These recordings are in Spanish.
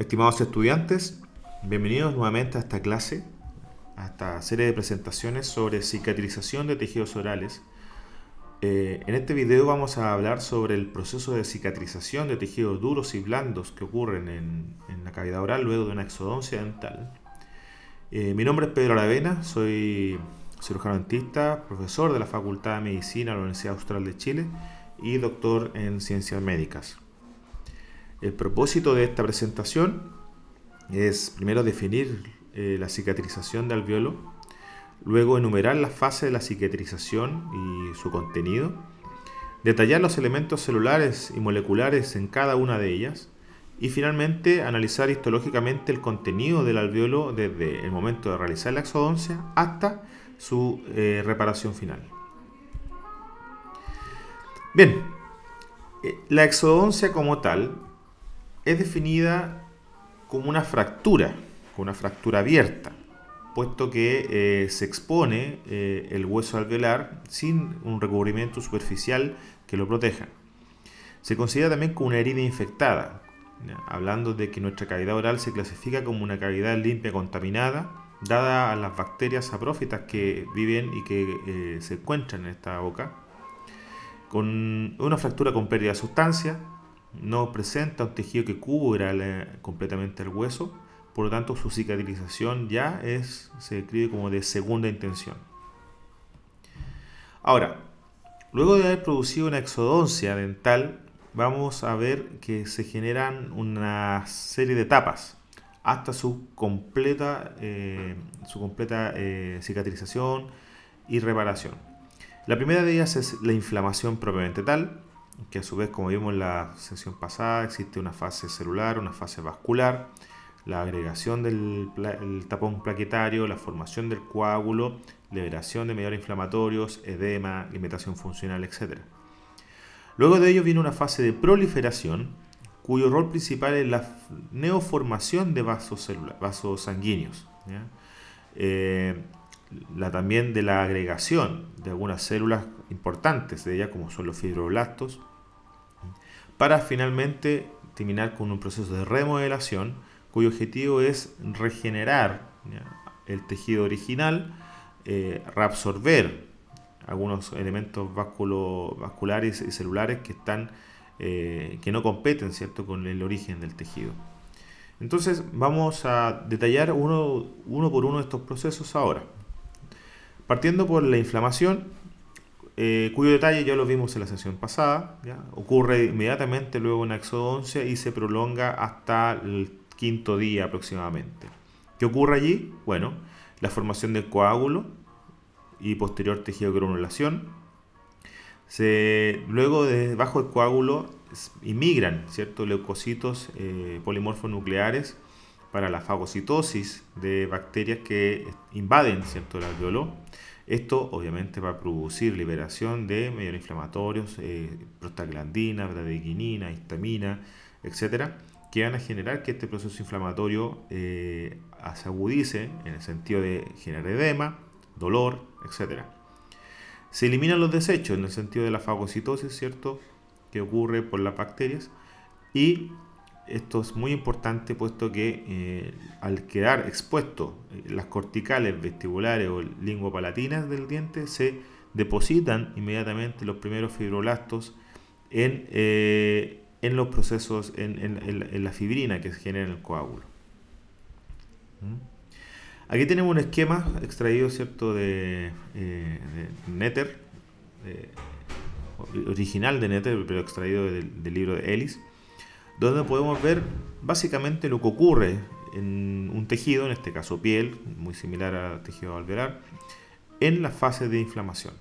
Estimados estudiantes, bienvenidos nuevamente a esta clase, a esta serie de presentaciones sobre cicatrización de tejidos orales. En este video vamos a hablar sobre el proceso de cicatrización de tejidos duros y blandos que ocurren en la cavidad oral luego de una exodoncia dental. Mi nombre es Pedro Aravena, soy cirujano dentista, profesor de la Facultad de Medicina de la Universidad Austral de Chile y doctor en Ciencias Médicas. El propósito de esta presentación es primero definir la cicatrización de alveolo, luego enumerar las fases de la cicatrización y su contenido, detallar los elementos celulares y moleculares en cada una de ellas y finalmente analizar histológicamente el contenido del alveolo desde el momento de realizar la exodoncia hasta su reparación final. Bien, la exodoncia como tal es definida como una fractura abierta, puesto que se expone el hueso alveolar sin un recubrimiento superficial que lo proteja. Se considera también como una herida infectada, hablando de que nuestra cavidad oral se clasifica como una cavidad limpia contaminada, dada a las bacterias saprófitas que viven y que se encuentran en esta boca, con una fractura con pérdida de sustancia. No presenta un tejido que cubra completamente el hueso, por lo tanto su cicatrización ya se describe como de segunda intención. Ahora, luego de haber producido una exodoncia dental, vamos a ver que se generan una serie de etapas hasta su completa cicatrización y reparación. La primera de ellas es la inflamación propiamente tal, que a su vez, como vimos en la sesión pasada, existe una fase celular, una fase vascular, la agregación del tapón plaquetario, la formación del coágulo, liberación de mediadores inflamatorios, edema, limitación funcional, etc. Luego de ello viene una fase de proliferación, cuyo rol principal es la neoformación de vasos sanguíneos, también de la agregación de algunas células importantes de ellas, como son los fibroblastos, para finalmente terminar con un proceso de remodelación cuyo objetivo es regenerar el tejido original, reabsorber algunos elementos vasculares y celulares que no competen, ¿cierto?, con el origen del tejido. Entonces vamos a detallar uno por uno de estos procesos ahora. Partiendo por la inflamación, cuyo detalle ya lo vimos en la sesión pasada, ocurre inmediatamente luego de una exodoncia y se prolonga hasta el quinto día aproximadamente. ¿Qué ocurre allí? Bueno, la formación del coágulo y posterior tejido de granulación. Luego, debajo del coágulo inmigran, ¿cierto?, leucocitos polimorfos nucleares para la fagocitosis de bacterias que invaden, ¿cierto?, el alveolo. Esto obviamente va a producir liberación de mediadores inflamatorios, prostaglandina, bradykinin, histamina, etc., que van a generar que este proceso inflamatorio se agudice en el sentido de generar edema, dolor, etc. Se eliminan los desechos en el sentido de la fagocitosis, ¿cierto?, que ocurre por las bacterias, y esto es muy importante puesto que al quedar expuestos las corticales vestibulares o linguopalatinas del diente, se depositan inmediatamente los primeros fibroblastos en los procesos, en la fibrina que se genera en el coágulo. Aquí tenemos un esquema extraído, ¿cierto?, de Netter, original de Netter, pero extraído del libro de Ellis, donde podemos ver básicamente lo que ocurre en un tejido, en este caso piel, muy similar al tejido alveolar, en la fase de inflamación.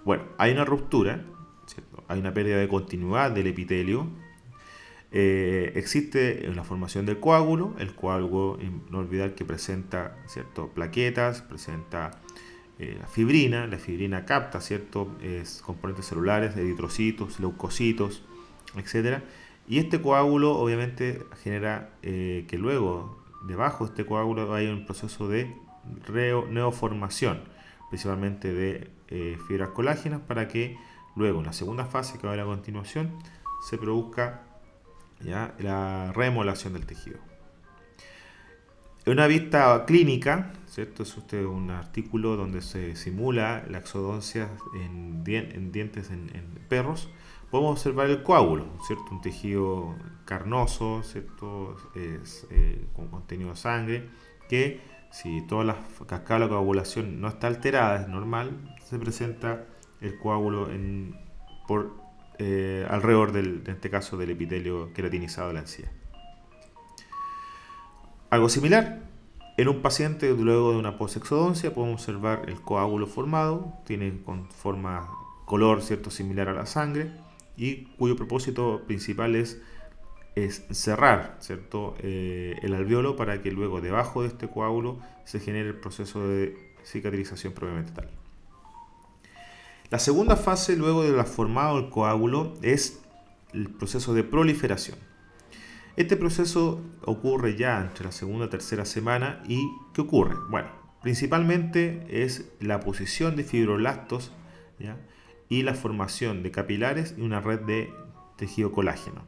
Bueno, hay una ruptura, ¿cierto?, hay una pérdida de continuidad del epitelio, existe la formación del coágulo, el coágulo, no olvidar que presenta, ¿cierto?, plaquetas, presenta la fibrina capta, ¿cierto?, componentes celulares, eritrocitos, leucocitos, etc. Y este coágulo obviamente genera que luego, debajo de este coágulo, hay un proceso de neoformación, principalmente de fibras colágenas, para que luego, en la segunda fase, que va a ver a continuación, se produzca la remodelación del tejido. En una vista clínica, ¿cierto? Es un artículo donde se simula la exodoncia en dientes en perros. Podemos observar el coágulo, ¿cierto? Un tejido carnoso, ¿cierto? Con contenido de sangre, que si toda la cascada de la coagulación no está alterada, es normal, se presenta el coágulo alrededor en este caso, del epitelio queratinizado de la encía. Algo similar, en un paciente luego de una posexodoncia podemos observar el coágulo formado, tiene color, ¿cierto?, similar a la sangre, y cuyo propósito principal es cerrar, ¿cierto?, el alveolo para que luego debajo de este coágulo se genere el proceso de cicatrización propiamente tal. La segunda fase luego de la formado del coágulo es el proceso de proliferación. Este proceso ocurre ya entre la segunda y tercera semana. ¿Y qué ocurre? Bueno, principalmente es la posición de fibroblastos, ¿ya?, y la formación de capilares y una red de tejido colágeno.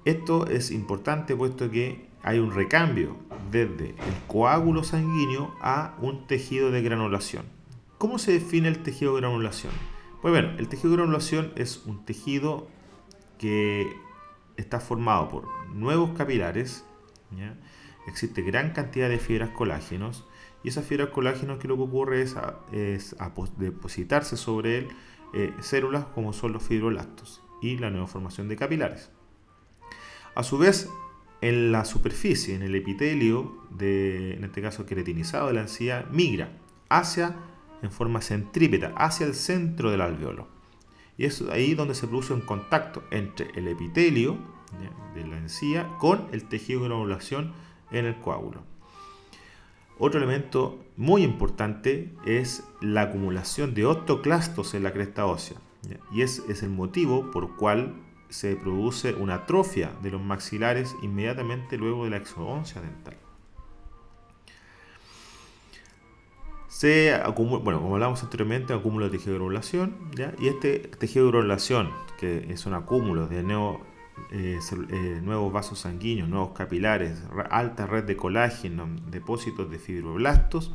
Esto es importante puesto que hay un recambio desde el coágulo sanguíneo a un tejido de granulación. ¿Cómo se define el tejido de granulación? Pues bueno, el tejido de granulación es un tejido que está formado por nuevos capilares, ¿ya? Existe gran cantidad de fibras colágenos, y esas fibras colágenos, que lo que ocurre es depositarse sobre él células como son los fibroblastos y la nueva formación de capilares. A su vez, en la superficie, en el epitelio, en este caso queratinizado de la encía, migra en forma centrípeta hacia el centro del alveolo. Y es ahí donde se produce un contacto entre el epitelio, ¿ya?, de la encía con el tejido de granulación en el coágulo. Otro elemento muy importante es la acumulación de osteoclastos en la cresta ósea, ¿ya?, y es el motivo por el cual se produce una atrofia de los maxilares inmediatamente luego de la exodoncia dental. Como hablamos anteriormente, acúmulo de tejido de granulación, ¿ya? Y este tejido de granulación, que es un acúmulo de nuevos vasos sanguíneos, nuevos capilares, alta red de colágeno, depósitos de fibroblastos,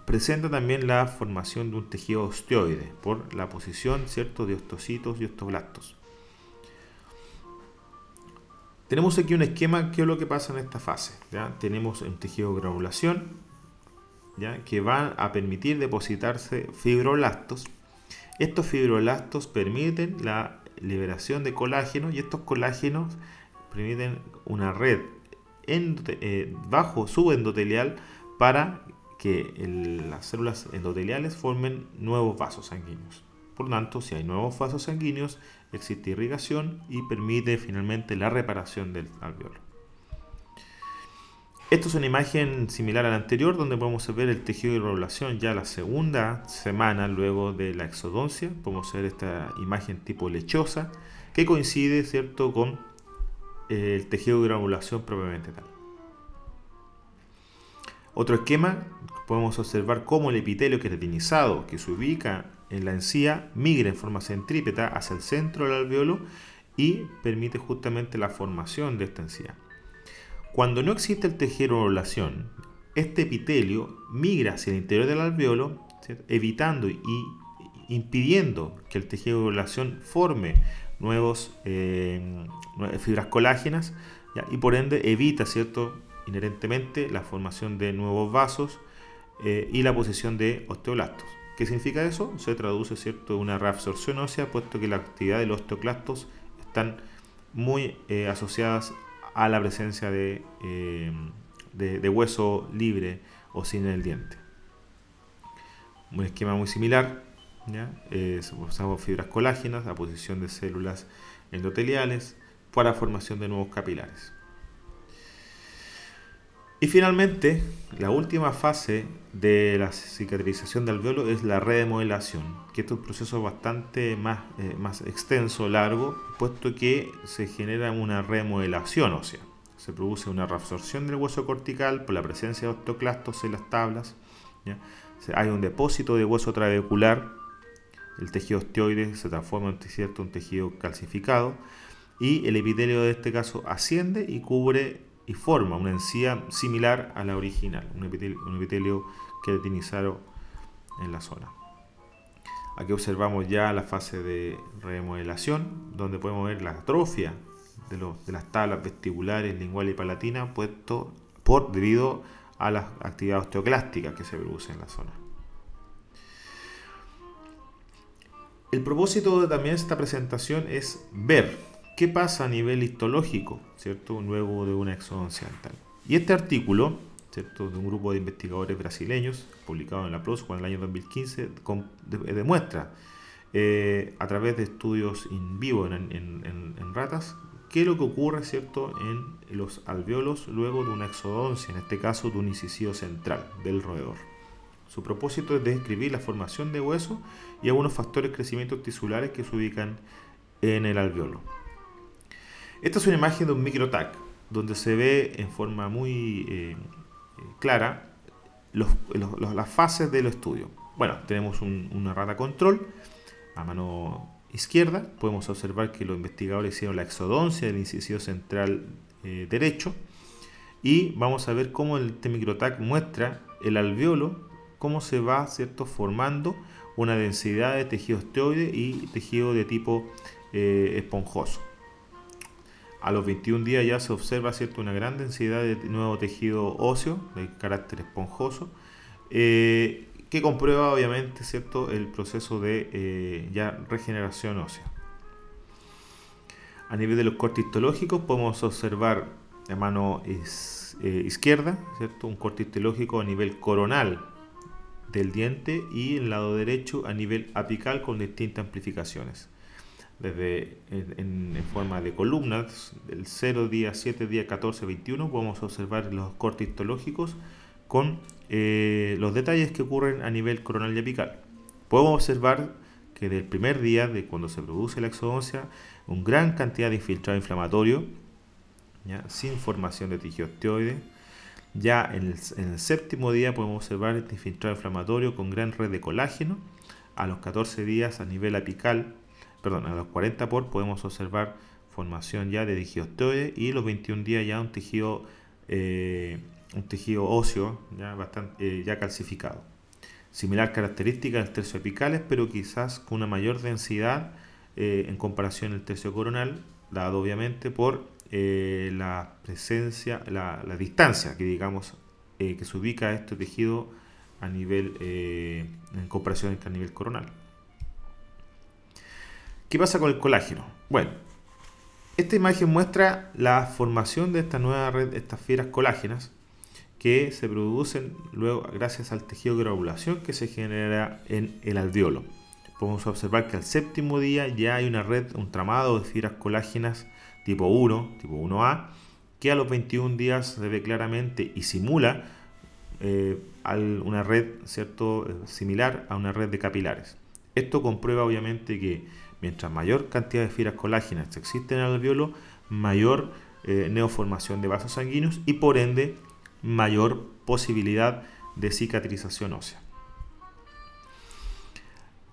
presenta también la formación de un tejido osteoide por la posición, ¿cierto?, de osteocitos y osteoblastos. Tenemos aquí un esquema. ¿Qué es lo que pasa en esta fase? ¿Ya? Tenemos un tejido de granulación, ¿ya?, que va a permitir depositarse fibroblastos. Estos fibroblastos permiten la liberación de colágeno, y estos colágenos permiten una red subendotelial para que las células endoteliales formen nuevos vasos sanguíneos. Por lo tanto, si hay nuevos vasos sanguíneos, existe irrigación y permite finalmente la reparación del alveolo. Esto es una imagen similar a la anterior, donde podemos ver el tejido de granulación ya la segunda semana luego de la exodoncia. Podemos ver esta imagen tipo lechosa, que coincide, ¿cierto?, con el tejido de granulación propiamente tal. Otro esquema, podemos observar cómo el epitelio queratinizado, que se ubica en la encía, migra en forma centrípeta hacia el centro del alveolo y permite justamente la formación de esta encía. Cuando no existe el tejido de granulación, este epitelio migra hacia el interior del alveolo, ¿cierto?, evitando y impidiendo que el tejido de granulación forme nuevas fibras colágenas, ¿ya?, y por ende evita, ¿cierto?, inherentemente la formación de nuevos vasos y la posición de osteoblastos. ¿Qué significa eso? Se traduce, ¿cierto?, en una reabsorción ósea, puesto que la actividad de los osteoclastos están muy asociadas a la presencia de hueso libre o sin el diente. Un esquema muy similar, ¿ya? Usamos fibras colágenas, la posición de células endoteliales para la formación de nuevos capilares. Y finalmente, la última fase de la cicatrización del alveolo es la remodelación, que este es un proceso bastante más extenso, largo, puesto que se genera una remodelación ósea. Se produce una reabsorción del hueso cortical por la presencia de osteoclastos en las tablas, ¿ya? Hay un depósito de hueso trabecular, el tejido osteoide se transforma en un tejido calcificado, y el epitelio de este caso asciende y cubre y forma una encía similar a la original, un epitelio queratinizado en la zona. Aquí observamos ya la fase de remodelación, donde podemos ver la atrofia de las tablas vestibulares, linguales y palatinas, debido a las actividades osteoclásticas que se producen en la zona. El propósito también de esta presentación es ver qué pasa a nivel histológico, ¿cierto?, luego de una exodoncia dental. Y este artículo, ¿cierto?, de un grupo de investigadores brasileños, publicado en la PLOS en el año 2015, demuestra a través de estudios in vivo en ratas qué es lo que ocurre, ¿cierto?, en los alvéolos luego de una exodoncia, en este caso de un incisivo central del roedor. Su propósito es describir la formación de hueso y algunos factores de crecimiento tisulares que se ubican en el alvéolo. Esta es una imagen de un microtac, donde se ve en forma muy clara las fases del estudio. Bueno, tenemos una rata control a mano izquierda. Podemos observar que los investigadores hicieron la exodoncia del incisivo central derecho, y vamos a ver cómo este microtac muestra el alvéolo, cómo se va, ¿cierto?, formando una densidad de tejido osteoide y tejido de tipo esponjoso. A los 21 días ya se observa, ¿cierto?, una gran densidad de nuevo tejido óseo de carácter esponjoso, que comprueba obviamente, ¿cierto?, el proceso de ya regeneración ósea. A nivel de los cortes histológicos podemos observar a mano izquierda, ¿cierto?, un corte histológico a nivel coronal del diente, y el lado derecho a nivel apical con distintas amplificaciones. Desde en forma de columnas, del 0 día, 7 día, 14, 21, podemos observar los cortes histológicos con los detalles que ocurren a nivel coronal y apical. Podemos observar que del primer día, de cuando se produce la exodoncia, una gran cantidad de infiltrado inflamatorio, ¿ya?, sin formación de tejido osteoide. Ya en el séptimo día podemos observar este infiltrado inflamatorio con gran red de colágeno. A los 14 días a nivel apical, a los 40 por, podemos observar formación ya de tejido osteoide, y los 21 días ya un tejido óseo ya calcificado. Similar característica del tercio apicales, pero quizás con una mayor densidad en comparación al tercio coronal, dado obviamente por la presencia, la distancia que digamos que se ubica este tejido a nivel en comparación con el nivel coronal. ¿Qué pasa con el colágeno? Bueno, esta imagen muestra la formación de esta nueva red, estas fibras colágenas, que se producen luego gracias al tejido de granulación que se genera en el alvéolo. Podemos observar que al séptimo día ya hay una red, un tramado de fibras colágenas tipo 1, tipo 1A, que a los 21 días se ve claramente y simula una red, ¿cierto?, similar a una red de capilares. Esto comprueba obviamente que mientras mayor cantidad de fibras colágenas existen en el alvéolo, mayor neoformación de vasos sanguíneos y por ende mayor posibilidad de cicatrización ósea.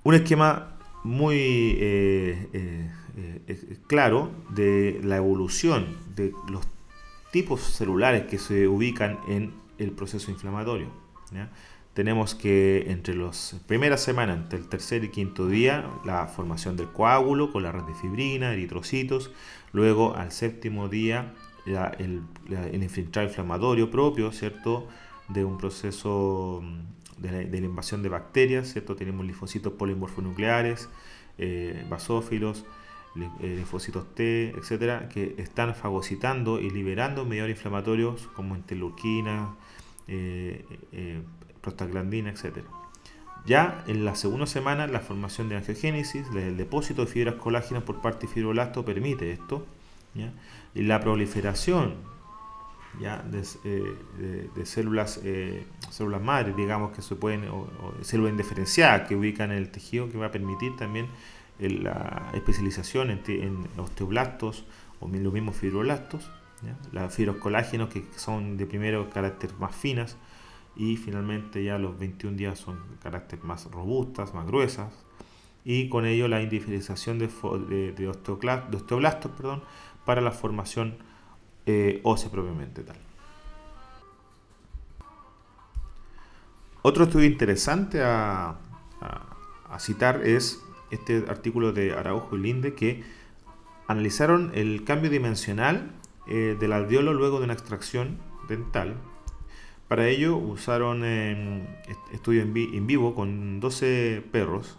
Un esquema muy claro de la evolución de los tipos celulares que se ubican en el proceso inflamatorio, ¿ya? Tenemos que entre las primeras semanas, entre el tercer y quinto día, la formación del coágulo con la red de fibrina, eritrocitos. Luego al séptimo día el infiltrado inflamatorio propio, ¿cierto?, de un proceso de la invasión de bacterias, ¿cierto? Tenemos linfocitos polimorfonucleares, basófilos, linfocitos T, etcétera, que están fagocitando y liberando mediadores inflamatorios como interleuquina, prostaglandina, etcétera. Ya en la segunda semana, la formación de angiogénesis, el depósito de fibras colágenas por parte de fibroblasto permite esto, ¿ya? Y la proliferación, ¿ya?, de células madres, digamos, que se pueden, o células indiferenciadas que ubican en el tejido, que va a permitir también la especialización en osteoblastos o los mismos fibroblastos, ¿ya? Las fibras colágenos que son de primero carácter más finas, y finalmente ya los 21 días son de carácter más robustas, más gruesas, y con ello la indiferenciación de osteoblastos, para la formación ósea propiamente tal. Otro estudio interesante a citar es este artículo de Araujo y Linde, que analizaron el cambio dimensional del alveolo luego de una extracción dental. Para ello usaron estudio en vivo con 12 perros,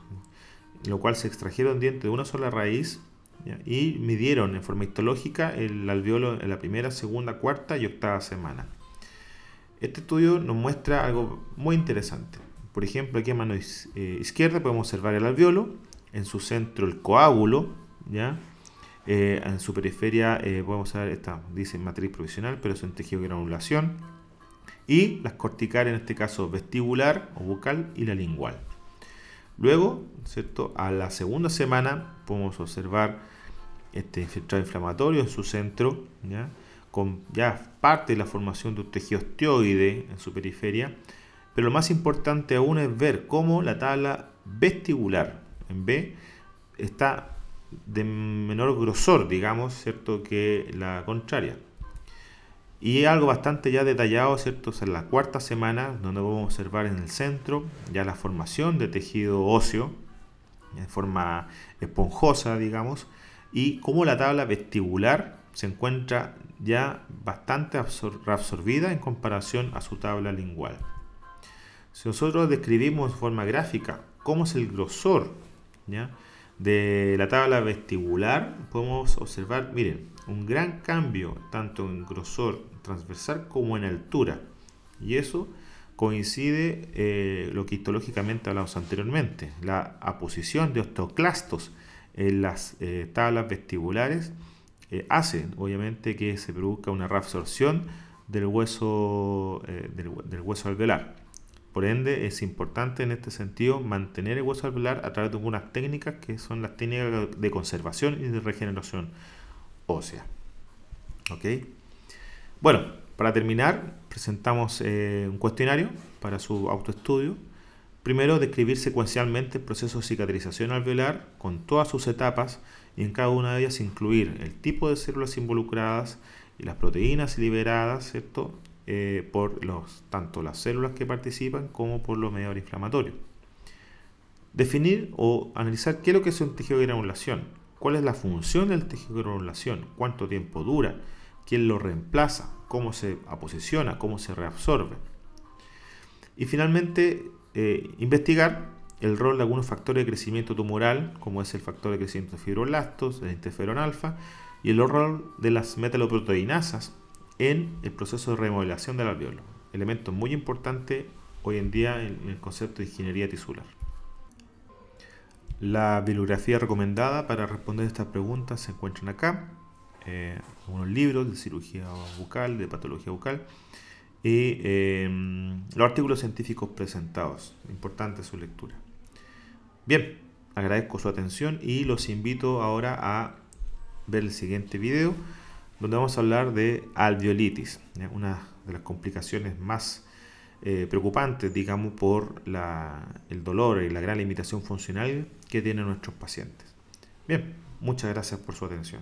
en lo cual se extrajeron dientes de una sola raíz, ¿ya? Y midieron en forma histológica el alveolo en la primera, segunda, cuarta y octava semana. Este estudio nos muestra algo muy interesante. Por ejemplo, aquí a mano izquierda podemos observar el alveolo, en su centro el coágulo, ¿ya? En su periferia podemos ver, esta dice matriz provisional, pero es un tejido de granulación, y las corticales, en este caso vestibular o bucal, y la lingual. Luego, ¿cierto?, a la segunda semana podemos observar este infiltrado inflamatorio en su centro, ¿ya?, con ya parte de la formación de un tejido osteoide en su periferia. Pero lo más importante aún es ver cómo la tabla vestibular en B está de menor grosor, digamos, ¿cierto?, que la contraria. Y algo bastante ya detallado, ¿cierto?, es en la cuarta semana, donde vamos a observar en el centro ya la formación de tejido óseo en forma esponjosa, digamos, y cómo la tabla vestibular se encuentra ya bastante reabsorbida en comparación a su tabla lingual. Si nosotros describimos de forma gráfica cómo es el grosor, ¿ya?, de la tabla vestibular, podemos observar, miren, un gran cambio tanto en grosor transversal como en altura, y eso coincide lo que histológicamente hablamos anteriormente, la aposición de osteoclastos en las tablas vestibulares hace obviamente que se produzca una reabsorción del hueso alveolar. Por ende, es importante en este sentido mantener el hueso alveolar a través de algunas técnicas que son las técnicas de conservación y de regeneración ósea. ¿Ok? Bueno, para terminar, presentamos un cuestionario para su autoestudio. Primero, describir secuencialmente el proceso de cicatrización alveolar con todas sus etapas, y en cada una de ellas incluir el tipo de células involucradas y las proteínas liberadas, ¿cierto?, por tanto las células que participan como por los mediadores inflamatorios. Definir o analizar qué es lo que es un tejido de granulación, cuál es la función del tejido de granulación, cuánto tiempo dura, quién lo reemplaza, cómo se aposiciona, cómo se reabsorbe. Y finalmente, investigar el rol de algunos factores de crecimiento tumoral, como es el factor de crecimiento de fibroblastos, el interferón alfa, y el rol de las metaloproteinasas en el proceso de remodelación del alveolo. Elemento muy importante hoy en día en el concepto de ingeniería tisular. La bibliografía recomendada para responder estas preguntas se encuentran acá. Algunos libros de cirugía bucal, de patología bucal, y los artículos científicos presentados. Importante su lectura. Bien, agradezco su atención y los invito ahora a ver el siguiente video, donde vamos a hablar de alveolitis, una de las complicaciones más preocupantes, digamos, por el dolor y la gran limitación funcional que tienen nuestros pacientes. Bien, muchas gracias por su atención.